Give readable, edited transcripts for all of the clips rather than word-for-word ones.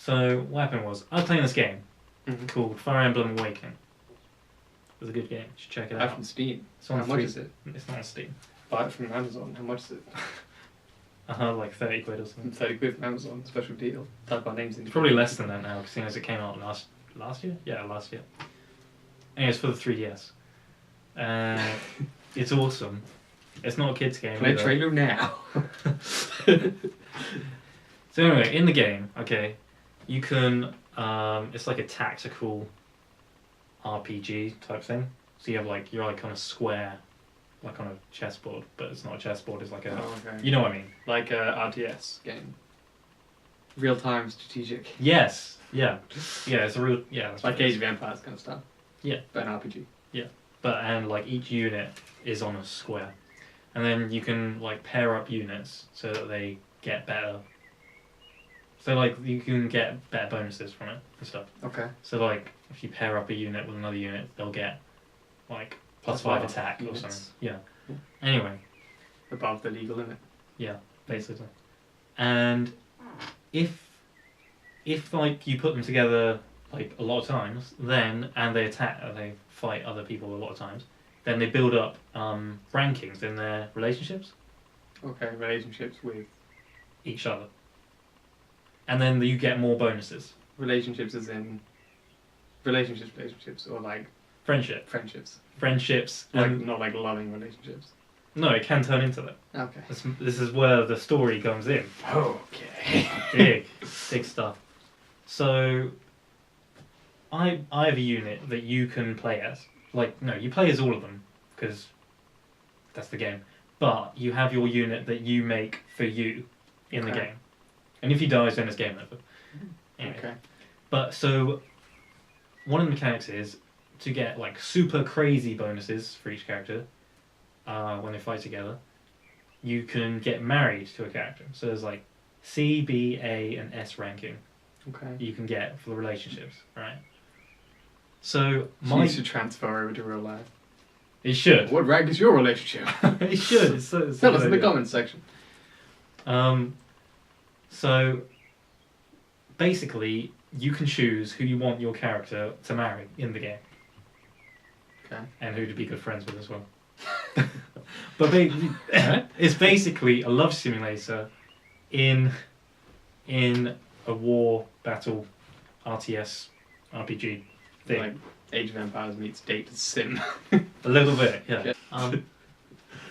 So what happened was I was playing this game called Fire Emblem Awakening. It was a good game. You should check it out. From Steam. It's on How much is it? It's not on Steam. Buy it from Amazon. How much is it? Like 30 quid or something. 30 quid from Amazon. Special deal. Type our names in. It's probably less than that now, seeing as it came out last year? Yeah, last year. Anyway, it's for the 3DS. It's awesome. It's not a kid's game. Play either. trailer now. So anyway, in the game, okay, you can, it's like a tactical RPG type thing. So you have like, you're like on a square, like on a chessboard, but it's not a chessboard, it's like a, okay. you know what I mean? Like a RTS game. Real-time strategic. Yes, yeah. Yeah, it's a real, yeah. That's Like Age of Empires kind of stuff. Yeah. But an RPG. Yeah. And like each unit is on a square. And then you can like pair up units so that they get better. So like you can get better bonuses from it and stuff. Okay. So like if you pair up a unit with another unit, they'll get like +5 attack or something. Yeah. Anyway. Above the legal limit. Yeah, basically. And if like you put them together like a lot of times, then they fight other people a lot of times, then they build up rankings in their relationships. Okay, relationships with each other. And then you get more bonuses. Relationships as in relationships or like friendships. Friendships. Like not like loving relationships. No, it can turn into that. Okay. This is where the story comes in. Okay. Big stuff. So I have a unit that you can play as. Like, no, you play as all of them, because that's the game. But you have your unit that you make for you in the game. And if you die, then it's game over. Anyway. Okay. But so, one of the mechanics is to get like super crazy bonuses for each character when they fight together. You can get married to a character. So there's like C, B, A, and S ranking. Okay. You can get for the relationships, right? So You should transfer over to real life. It should. What rank is your relationship? It should. It's Tell us in the comments section. So basically, you can choose who you want your character to marry in the game. Okay. And who to be good friends with as well. But it's basically a love simulator in a war battle RTS RPG thing. Like Age of Empires meets Date Sim. A little bit, yeah.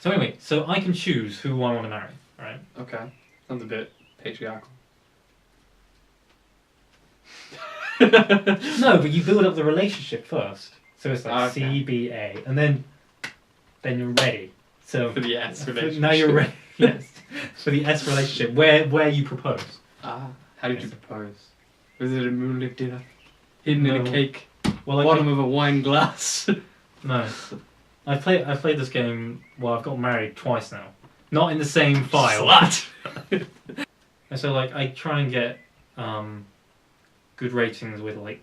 So anyway, so I can choose who I want to marry, right? Okay. Sounds a bit patriarchal. No, but you build up the relationship first. So it's like okay. C, B, A, and then you're ready. So For the S relationship. now you're ready. Yes, for the S relationship, where you propose. Ah, how did you propose? Was it a moonlit dinner, hidden in a cake, Well, bottom of a wine glass? No, I've played this game. Well, I've got married twice now. Not in the same file. What? And so like I try and get good ratings with like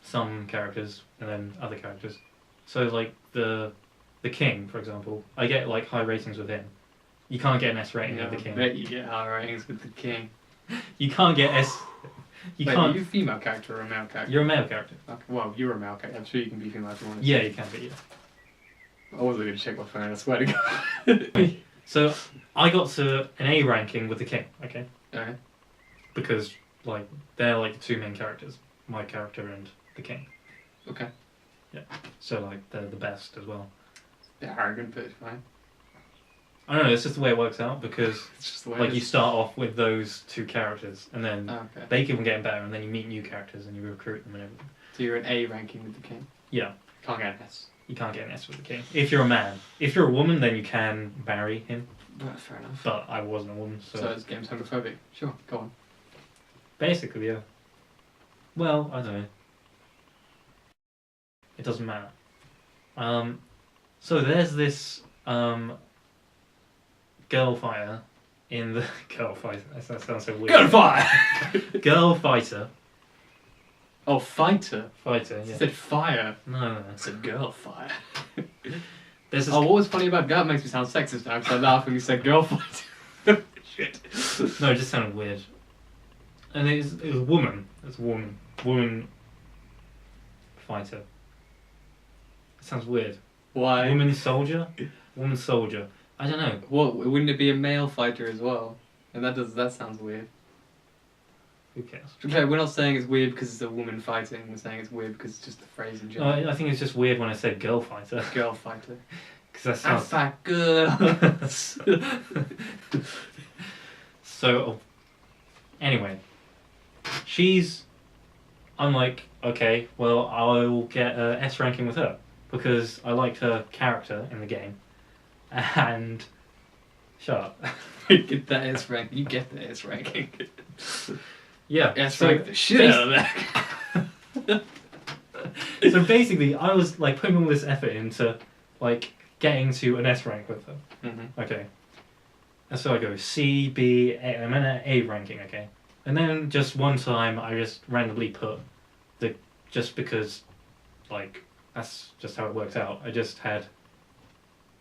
some characters and then other characters. So like the king, for example, I get like high ratings with him. You can't get an S rating with the king. I bet you get high ratings with the king. You can't get S. You Wait, can't. Are you a female character or a male character? You're a male character. Okay. Well, you're a male character. I'm sure you can be female if you want to. Yeah, you can be. Yeah. I wasn't going to check my phone, I swear to God. So I got to an A ranking with the king. Okay. Okay. Because like they're like the two main characters, my character and the king. Okay. Yeah. So like they're the best as well. A bit arrogant, but it's fine. I don't know. It's just the way it works out because It's just the way like it you is. start off with those two characters and then Okay. they keep on getting better and then you meet new characters and you recruit them and everything. So you're an A ranking with the king? Yeah. Can't get an S. You can't get an S with the king. If you're a man. If you're a woman, then you can marry him. Well, fair enough. But I wasn't a woman, So this game's homophobic. Sure, go on. basically, yeah. Well, I don't know. It doesn't matter. So there's this girl fighter in the girl fighter. That sounds so weird. Gunfire! Girl fighter. Oh, fighter. Fighter. You Yeah. said fire. No. It's a girl fire. There's this. Oh, what was funny about that makes me sound sexist now because I laughed when you said girl fighter. Shit. No, it just sounded weird. And it was a woman. It's a woman fighter. It sounds weird. Why? Woman soldier. I don't know. What? Wouldn't it be a male fighter as well? And that sounds weird. Who cares? Okay, we're not saying it's weird because it's a woman fighting. We're saying it's weird because it's just the phrase in general. I think it's just weird when I said girl fighter. Girl fighter. Because that I sounds. fight girls. So, anyway, I'm like, okay, well, I'll get a S ranking with her because I liked her character in the game, and shut up. Get that S rank. You get the S ranking. Yeah, S so rank the shit out of that. so basically, I was like putting all this effort into like getting to an S rank with her. Mm-hmm. Okay. And so I go C, B, A, I'm in an A ranking, okay? And then just one time I just randomly put just because, like, that's just how it worked out. I just had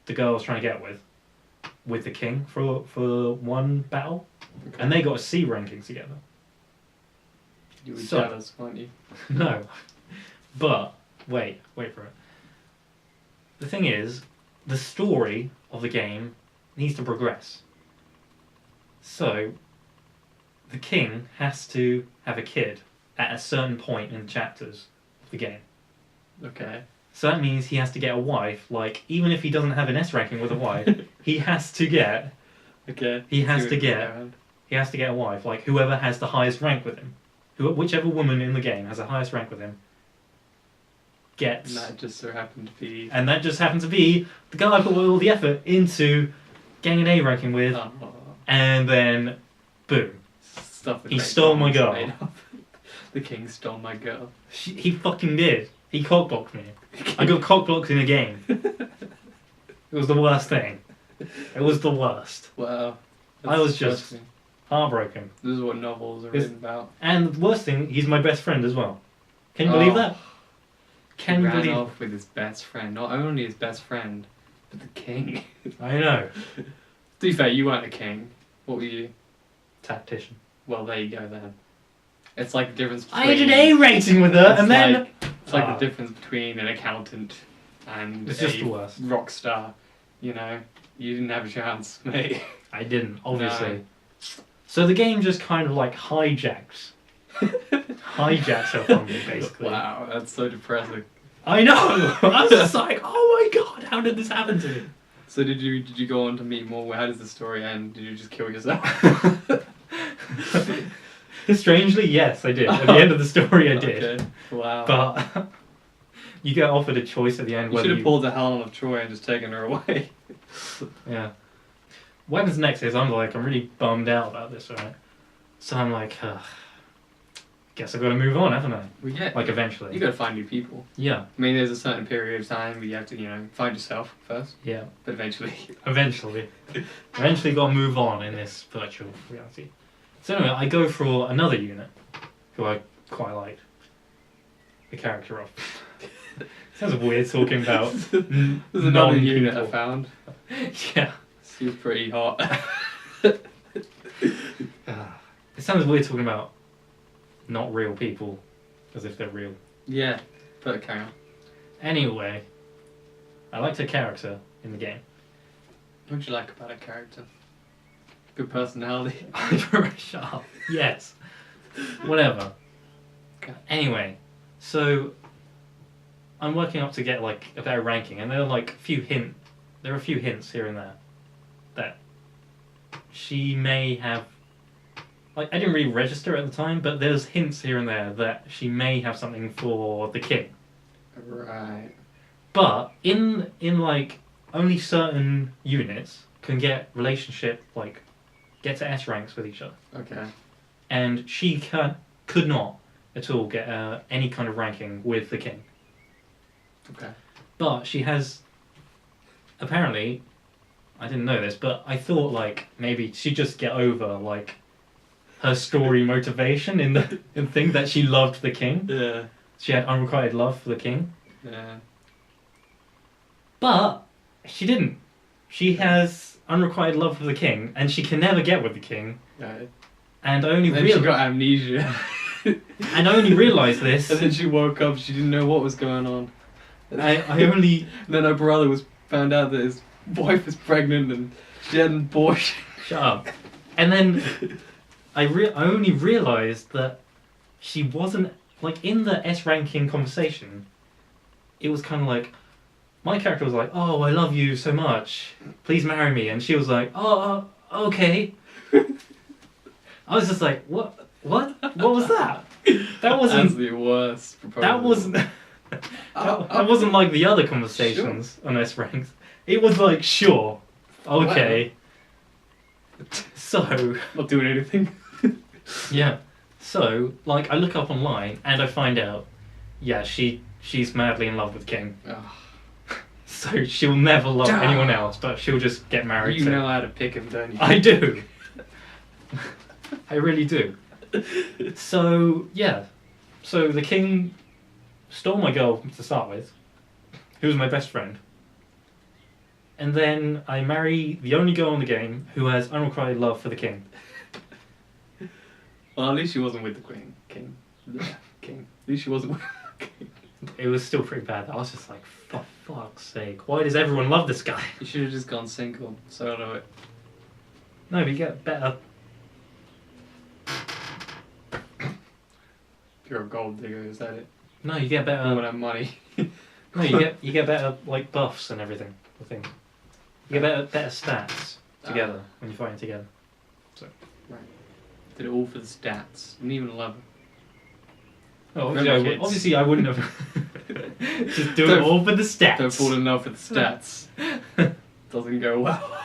the girl I was trying to get with the king for one battle. Okay. And they got a C ranking together. You were So- jealous, weren't you? No. But, wait for it. The thing is, the story of the game needs to progress. So, the king has to have a kid at a certain point in the chapters of the game. Okay. So that means he has to get a wife, like, even if he doesn't have an S ranking with a wife, he has to get Okay. He has to get a wife, like whoever has the highest rank with him. Whichever woman in the game has the highest rank with him gets. And that just so happened to be. And that just happened to be the guy I put all the effort into getting an A ranking with, and then boom. Stuff that He great stole my songs girl. made of. The king stole my girl. He fucking did. He cockblocked me. I got cockblocked in a game. It was the worst thing. It was the worst. Wow. I was just disgusting. heartbroken. This is what novels are It's- written about. And the worst thing, he's my best friend as well. Can you believe that? Can He you ran believe? off with his best friend. Not only his best friend, but the king. I know. To be fair, you weren't a king. What were you? Tactician. Well, there you go then. It's like the difference between... I had an A rating with her, It's and then It's like the difference between an accountant and it's just the a worst. rock star. You know, you didn't have a chance, mate. I didn't, obviously. So the game just kind of like hijacks her from me, basically. Wow, that's so depressing. I know. I was just like, oh my god, how did this happen to me? So did you go on to meet more? How does the story end? Did you just kill yourself? Strangely, yes, I did. At the end of the story, I did. Okay. Wow. But you get offered a choice at the end you whether should have pulled the Helen of Troy and just taken her away. Yeah. What happens next is I'm really bummed out about this, right? So I'm like, guess I've got to move on, haven't I? Well, yeah. Like, eventually. You gotta find new people. Yeah. I mean, there's a certain period of time where you have to, find yourself first. Yeah. But eventually. Eventually. Eventually got to move on in this virtual reality. So anyway, I go for another unit who I quite like the character of. Sounds weird talking about There's another unit I non-people. found. Yeah. She was pretty hot. It sounds weird talking about not real people as if they're real. Yeah, but carry on. Anyway, I liked her character in the game. What do you like about her character? Good personality. Shut up. Yes. Whatever. Okay. Anyway, so I'm working up to get like a better ranking, and there are a few hints here and there that she may have. Like, I didn't really register at the time, but there's hints here and there that she may have something for the king. Right. But in only certain units can get get to S ranks with each other. Okay. And she could not at all get any kind of ranking with the king. Okay. But she has, apparently, I didn't know this, but I thought maybe she'd just get over her story motivation in the thing that she loved the king. Yeah. She had unrequited love for the king. Yeah. But she didn't. She has unrequited love for the king, and she can never get with the king. Right. And I only And she got amnesia. and I only realised this. And then she woke up, she didn't know what was going on. I only And then her brother found out that his wife was pregnant and she had an abortion. shut up. And then I only realised that she wasn't like in the S ranking conversation. It was kind of like my character was like, "Oh, I love you so much. Please marry me," and she was like, "Oh, okay." I was just like, "What? What? What was that? That wasn't. That's the worst proposal. That wasn't. that wasn't like the other conversations on S ranks. It was like, sure, okay." So Not doing anything. yeah, so like I look up online and I find out, yeah, she's madly in love with King. Oh, So she'll never love Damn. anyone else, but she'll just get married you to. know how to pick him, don't you? I do. I really do. So yeah, so the king stole my girl to start with, who was my best friend, and then I marry the only girl in the game who has unrequited love for the king. Well, at least she wasn't with the queen. King. King. At least she wasn't with the king. It was still pretty bad. I was just like, for fuck's sake, why does everyone love this guy? You should have just gone single. Solo it. No, but you get better. If you're a gold digger, is that it? No, you get I don't better. have money. No, you get better like buffs and everything. I think you get better stats together when you're fighting together. Did it all for the stats. And even love it. Oh, Remember, kids. obviously I wouldn't have. Just do it all for the stats. Don't fall in love with the stats. Doesn't go well.